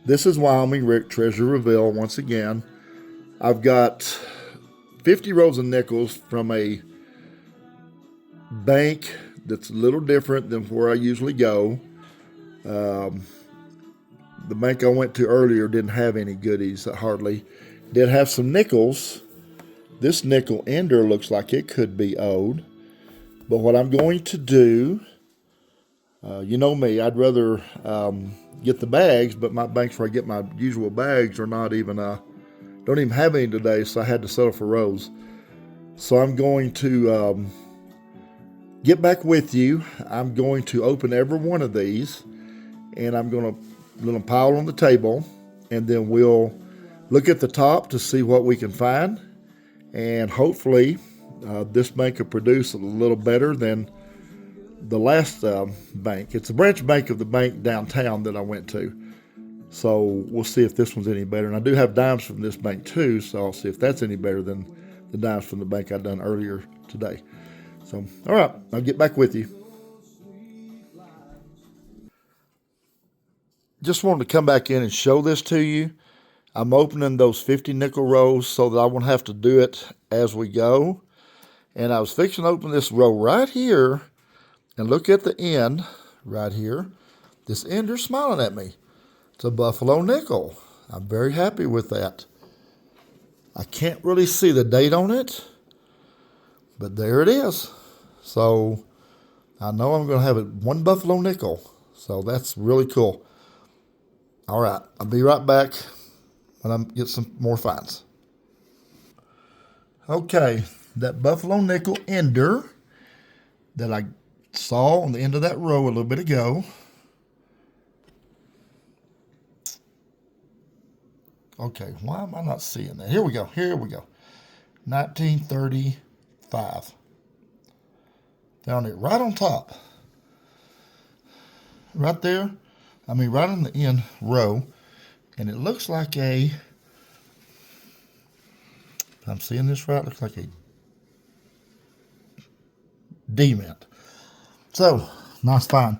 This is Wyoming Rick Treasure Reveal once again. I've got 50 rows of nickels from a bank that's a little different than where I usually go. The bank I went to earlier didn't have any goodies, hardly. Did have some nickels. This nickel ender looks like it could be old. But what I'm going to do, you know me, I'd rather get the bags, but my banks where I get my usual bags are not even, don't even have any today, so I had to settle for rows. So I'm going to get back with you. I'm going to open every one of these, and I'm going to let them pile on the table, and then we'll look at the top to see what we can find, and hopefully this bank will produce a little better than the last bank. It's a branch bank of the bank downtown that I went to. So we'll see if this one's any better. And I do have dimes from this bank too, so I'll see if that's any better than the dimes from the bank I done earlier today. So, all right, I'll get back with you. Just wanted to come back in and show this to you. I'm opening those 50 nickel rows so that I won't have to do it as we go. And I was fixing to open this row right here. And look at the end right here. This ender's smiling at me. It's a buffalo nickel. I'm very happy with that. I can't really see the date on it, but there it is. So I know I'm going to have one buffalo nickel. So that's really cool. All right, I'll be right back when I get some more finds. Okay, that buffalo nickel ender that I saw on the end of that row a little bit ago. Okay, why am I not seeing that? Here we go. 1935. Down there, right on top. Right there. I mean, right on the end row. And it looks like if I'm seeing this right, it looks like a D-mint. So, nice find.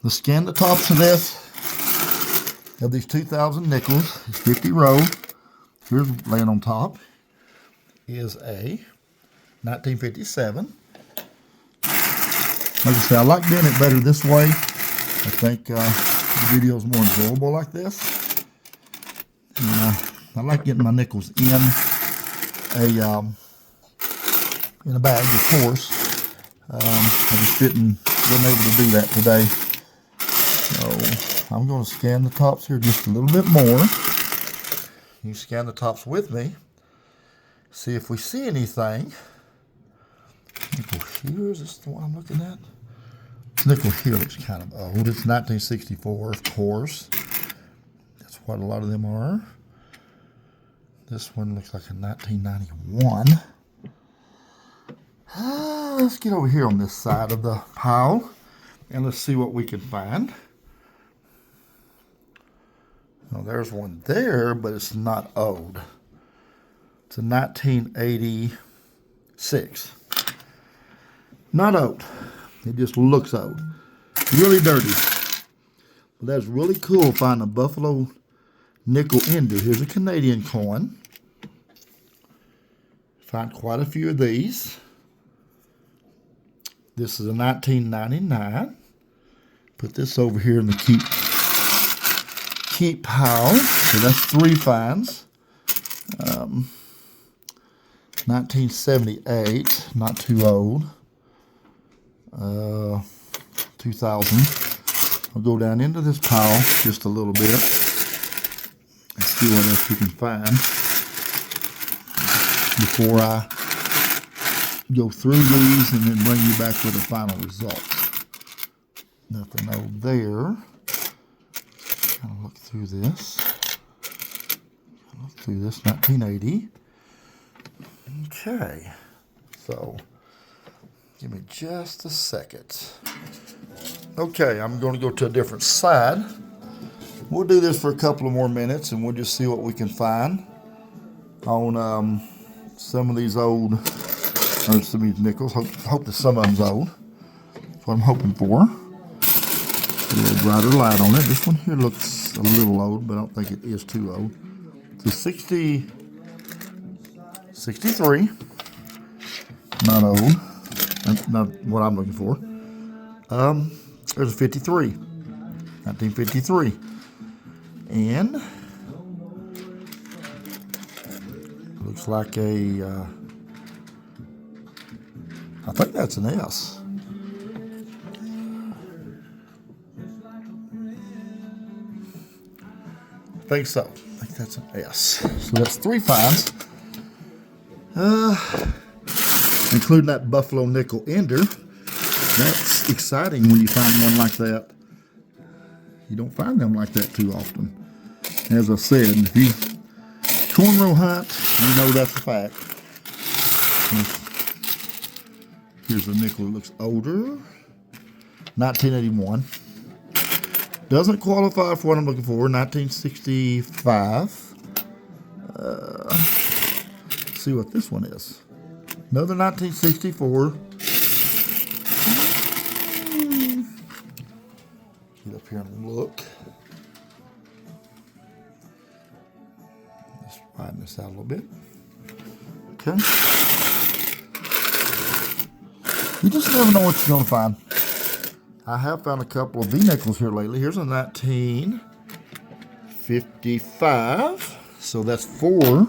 Let's scan the tops of this. Of these 2,000 nickels. It's 50 row. Here's laying on top. Is a 1957. Like I said, I like doing it better this way. I think the video is more enjoyable like this. And, I like getting my nickels in a bag, of course. I just wasn't able to do that today. So I'm going to scan the tops here just a little bit more. You scan the tops with me. See if we see anything. Nickel here, is this the one I'm looking at? Nickel here looks kind of old. It's 1964, of course. That's what a lot of them are. This one looks like a 1991. Let's get over here on this side of the pile and let's see what we can find. Well, there's one there, but it's not old. It's a 1986. Not old. It just looks old. Really dirty. But that's really cool finding a buffalo nickel ender. Here's a Canadian coin. Found quite a few of these. This is a 1999. Put this over here in the keep pile. So that's 3 finds. 1978, not too old. 2000. I'll go down into this pile just a little bit and see what else we can find before I go through these and then bring you back with a final result. Nothing old there. Kind of look through this. 1980. Okay. So, give me just a second. Okay, I'm going to go to a different side. We'll do this for a couple of more minutes and we'll just see what we can find on some of these old, or some of these nickels. Hope that some of them's old. That's what I'm hoping for. A little brighter light on it. This one here looks a little old, but I don't think it is too old. So 60, 63, not old. That's not what I'm looking for. There's a 53, 1953. And looks like a, I think that's an S. I think so. I think that's an S. So that's 3 finds. Including that buffalo nickel ender. That's exciting when you find one like that. You don't find them like that too often. As I said, if you cornrow hunt, you know that's a fact. Here's a nickel that looks older. 1981. Doesn't qualify for what I'm looking for. 1965. Let's see what this one is. Another 1964. Get up here and look. Let's widen this out a little bit. Okay. You just never know what you're going to find. I have found a couple of V-nickels here lately. Here's a 1955. So that's 4.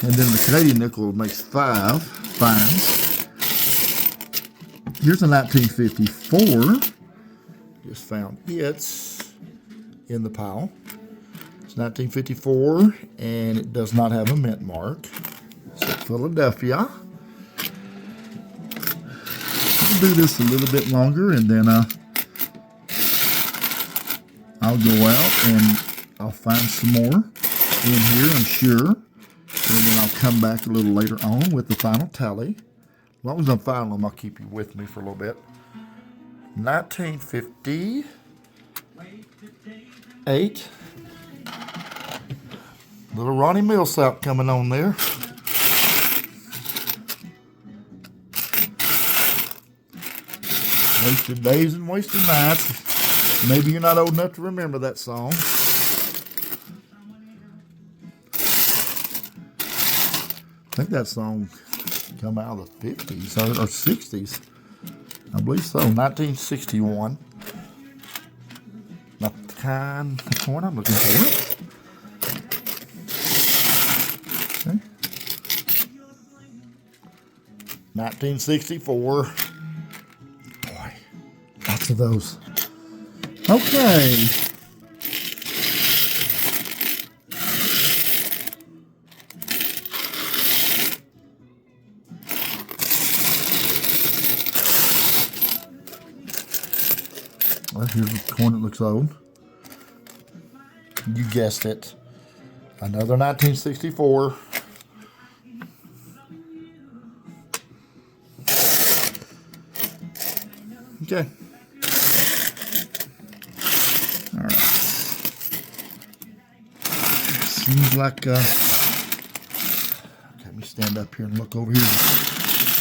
And then the Canadian nickel makes 5 finds. Here's a 1954. Just found it's in the pile. It's 1954, and it does not have a mint mark. So Philadelphia. I'll do this a little bit longer, and then I'll go out and I'll find some more in here, I'm sure. And then I'll come back a little later on with the final tally. As long as I'm finding them, I'll keep you with me for a little bit. 1958. Little Ronnie Millsap coming on there. Wasted days and wasted nights. Maybe you're not old enough to remember that song. I think that song come out of the 50s or 60s. I believe so. 1961. Not the kind of corn I'm looking for. Okay. 1964. Boy, lots of those. Okay. Well, here's the corn that looks old. You guessed it. Another 1964. Okay. All right. Seems like, okay, let me stand up here and look over here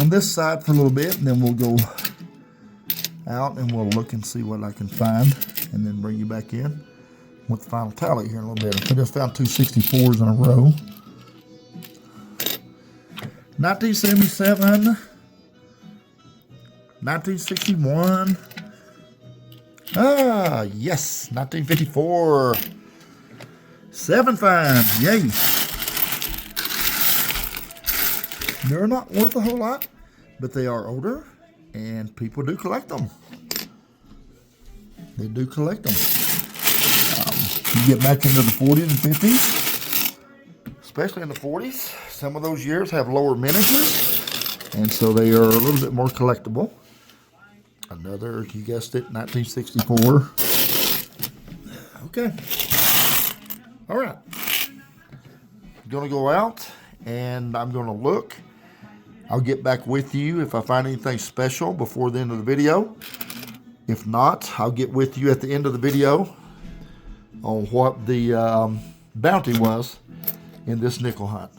on this side for a little bit, and then we'll go out and we'll look and see what I can find, and then bring you back in with the final tally here in a little bit. I just found 2 64s in a row. 1977, 1961. Ah, yes, 1954. 7 finds, yay. They're not worth a whole lot, but they are older, and people do collect them. They do collect them. You get back into the 40s and 50s, especially in the 40s. Some of those years have lower mintages, and so they are a little bit more collectible. Another, you guessed it, 1964. Okay. All right. I'm going to go out, and I'm going to look. I'll get back with you if I find anything special before the end of the video. If not, I'll get with you at the end of the video on what the bounty was in this nickel hunt.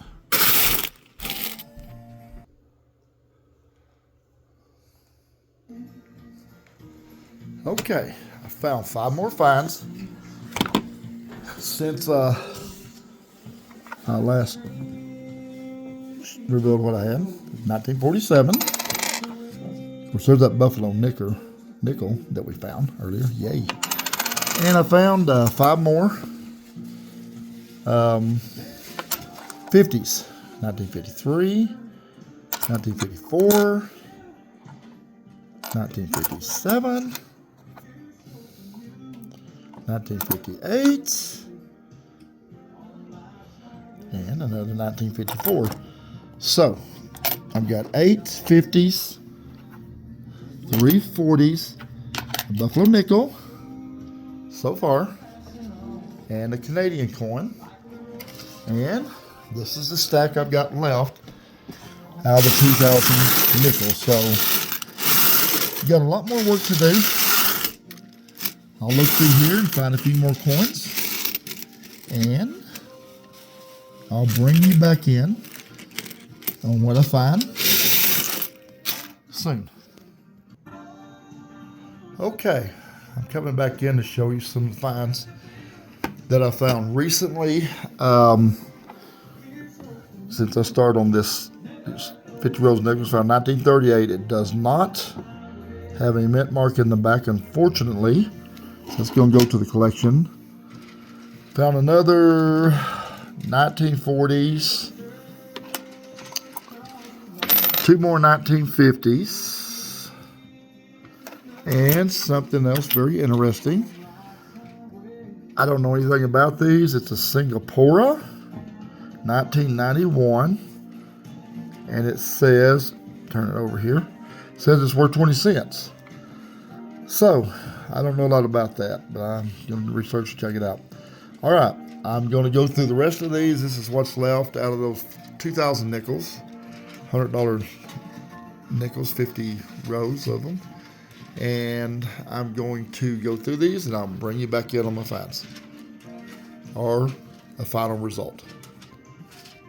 Okay, I found 5 more finds since I last revealed what I had. 1947. Of course, there's that buffalo nickel that we found earlier. Yay. And I found 5 more 50s. 1953, 1954, 1957, 1958, and another 1954. So, I've got 8 50s, 3 40s, a buffalo nickel so far, and a Canadian coin. And this is the stack I've got left out of the 2,000 nickels. So, got a lot more work to do. I'll look through here and find a few more coins, and I'll bring you back in on what I find soon. Okay, I'm coming back in to show you some finds that I found recently. Since I started on this 50 Rose nickels found 1938, it does not have a mint mark in the back, unfortunately. So it's going to go to the collection. Found another 1940s, 2 more 1950s, and something else very interesting. I don't know anything about these. It's a Singapore, 1991, and it says, turn it over here, it says it's worth 20 cents. So, I don't know a lot about that, but I'm going to research and check it out. All right, I'm going to go through the rest of these. This is what's left out of those 2,000 nickels, $100 nickels, 50 rows of them. And I'm going to go through these, and I'll bring you back in on my finds or a final result.